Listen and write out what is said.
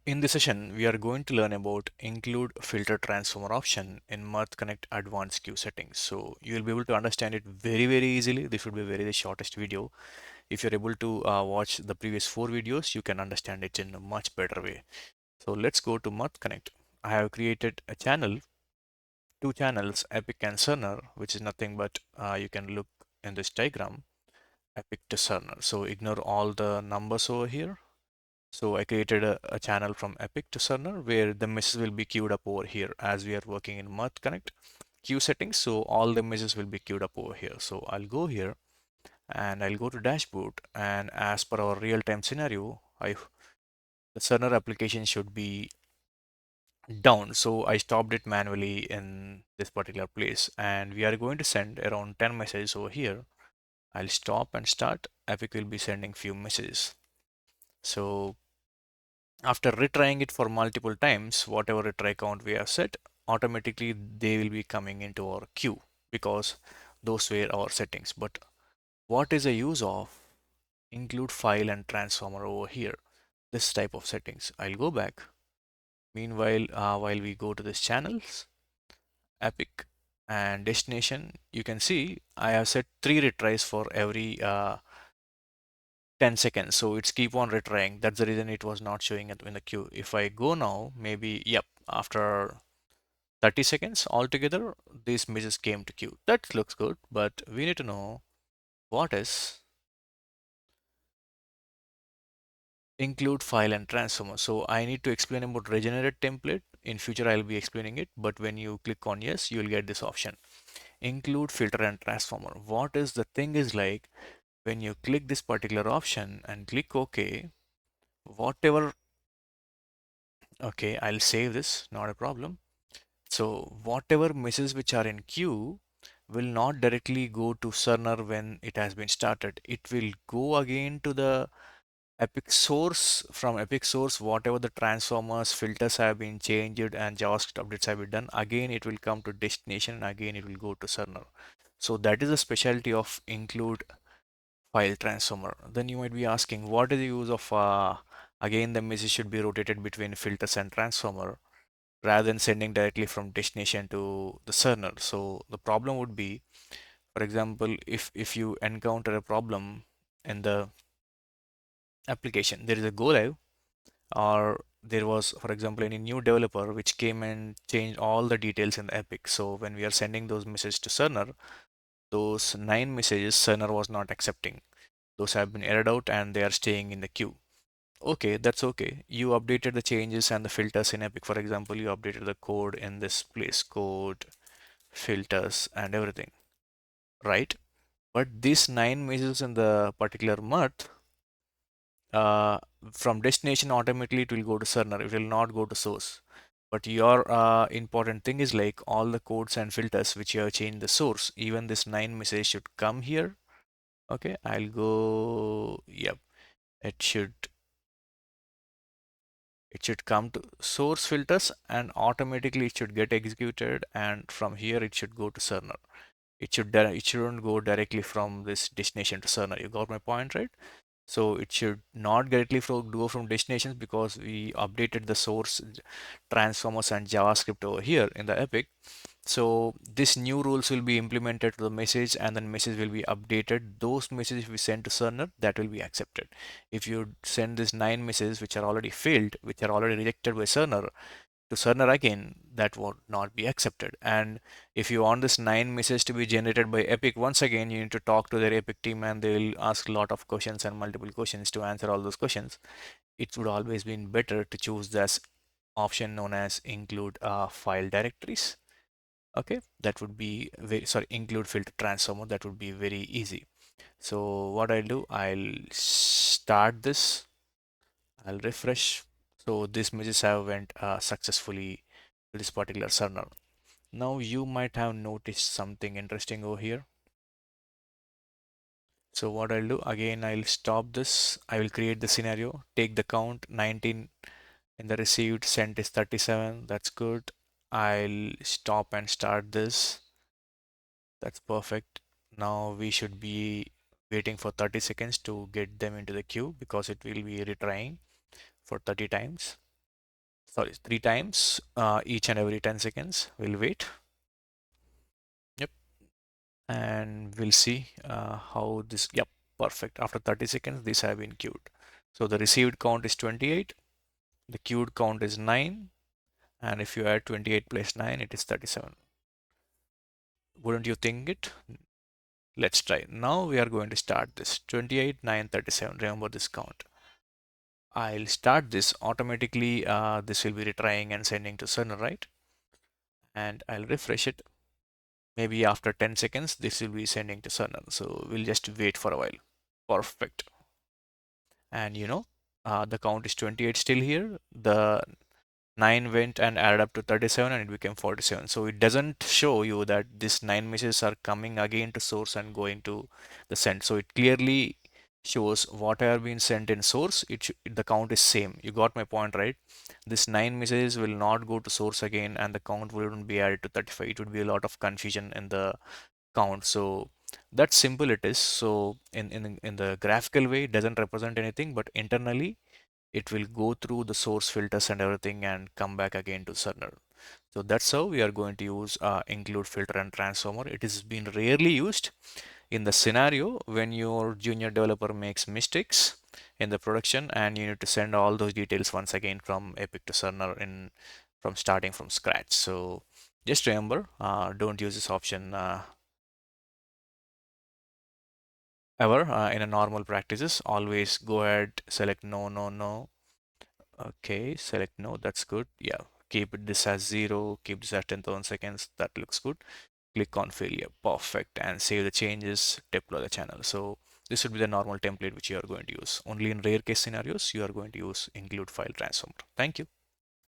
In this session, we are going to learn about include filter transformer option in Mirth Connect advanced queue settings. So you will be able to understand it very easily. This would be the shortest video. If you're able to watch the previous 4 videos, you can understand it in a much better way. So let's go to Mirth Connect. I have created a channel, 2 channels, Epic and Cerner, which is nothing but you can look in this diagram, Epic to Cerner. So ignore all the numbers over here. So I created a channel from Epic to Cerner where the messages will be queued up over here as we are working in Mirth Connect queue settings. So all the messages will be queued up over here. So I'll go here and I'll go to dashboard, and as per our real-time scenario, the Cerner application should be down. So I stopped it manually in this particular place, and we are going to send around 10 messages over here. I'll stop and start. Epic will be sending few messages. So after retrying it for multiple times, whatever retry count we have set, automatically they will be coming into our queue because those were our settings. But what is the use of include file and transformer over here? This type of settings. I'll go back. Meanwhile, while we go to this channels, Epic and destination, you can see I have set 3 retries for every 10 seconds. So it's keep on retrying. That's the reason it was not showing it in the queue. If I go now, maybe, yep, after 30 seconds altogether, these messages came to queue. That looks good, but we need to know what is include file and transformer. So I need to explain about regenerate template. In future, I'll be explaining it, but when you click on yes, you will get this option. Include filter and transformer. What is the thing is like when you click this particular option and click OK, whatever, okay, I'll save this, not a problem. So whatever messages which are in queue will not directly go to Cerner when it has been started. It will go again to the Epic source. From Epic source, whatever the transformers, filters have been changed and JavaScript updates have been done, again it will come to destination and again it will go to Cerner. So that is the specialty of include file transformer. Then you might be asking, what is the use of again the message should be rotated between filters and transformer rather than sending directly from destination to the cerner. So the problem would be, for example, if you encounter a problem in the application, there is a go live, or there was, for example, any new developer which came and changed all the details in the epic. So when we are sending those messages to cerner, those 9 messages cerner was not accepting. Those have been errored out and they are staying in the queue. Okay, that's okay. You updated the changes and the filters in Epic. For example, you updated the code in this place, code, filters, and everything, right? But these 9 messages in the particular Mirth, uh, from destination automatically it will go to Cerner. It will not go to source. But your important thing is like all the codes and filters which you have changed the source. Even this 9 message should come here. Okay, I'll go. Yep, it should it should come to source filters and automatically it should get executed, and from here it should go to Cerner. It shouldn't go directly from this destination to Cerner. You got my point, right? So it should not directly go from destinations because we updated the source transformers and JavaScript over here in the Epic. So this new rules will be implemented to the message, and then message will be updated. Those messages we send to Cerner, that will be accepted. If you send these 9 messages which are already failed, which are already rejected by Cerner, to Cerner again, that would not be accepted. And if you want this 9 message to be generated by Epic, once again, you need to talk to their Epic team and they'll ask a lot of questions and multiple questions to answer all those questions. It would always been better to choose this option known as include file directories. Okay, that would be very, sorry, include filter transformer. That would be very easy. So what I'll do, I'll start this, I'll refresh. So these messages have went successfully to this particular server. Now you might have noticed something interesting over here. So what I'll do, again, I'll stop this. I will create the scenario, take the count 19 in the received, sent is 37. That's good. I'll stop and start this. That's perfect. Now we should be waiting for 30 seconds to get them into the queue because it will be retrying for 30 times. sorry, 3 times each and every 10 seconds. We'll wait. Yep. And we'll see how this, yep, perfect. After 30 seconds, these have been queued. So the received count is 28, the queued count is 9, and if you add 28 plus 9, it is 37. Wouldn't you think it? Let's try. Now we are going to start this 28, 9, 37. Remember this count. I'll start this automatically. This will be retrying and sending to server, right? And I'll refresh it. Maybe after 10 seconds, this will be sending to server. So we'll just wait for a while. Perfect. And the count is 28 still here. The 9 went and added up to 37 and it became 47. So it doesn't show you that these 9 messages are coming again to source and going to the send. So it clearly shows what have been sent in source. The count is same. You got my point, right? This 9 messages will not go to source again and the count wouldn't be added to 35. It would be a lot of confusion in the count. So that's simple it is. So in the graphical way, it doesn't represent anything, but internally it will go through the source filters and everything and come back again to Cerner. So that's how we are going to use include filter and transformer. It has been rarely used in the scenario when your junior developer makes mistakes in the production and you need to send all those details once again from Epic to Cerner in from starting from scratch. So just remember, don't use this option ever in a normal practices. Always go ahead, select no, no, no. Okay, select no, that's good. Yeah, keep this as 0, keep this at 10,000 seconds. That looks good. Click on failure. Perfect. And save the changes, deploy the channel. So this would be the normal template which you are going to use. Only in rare case scenarios, you are going to use include file transformer. Thank you.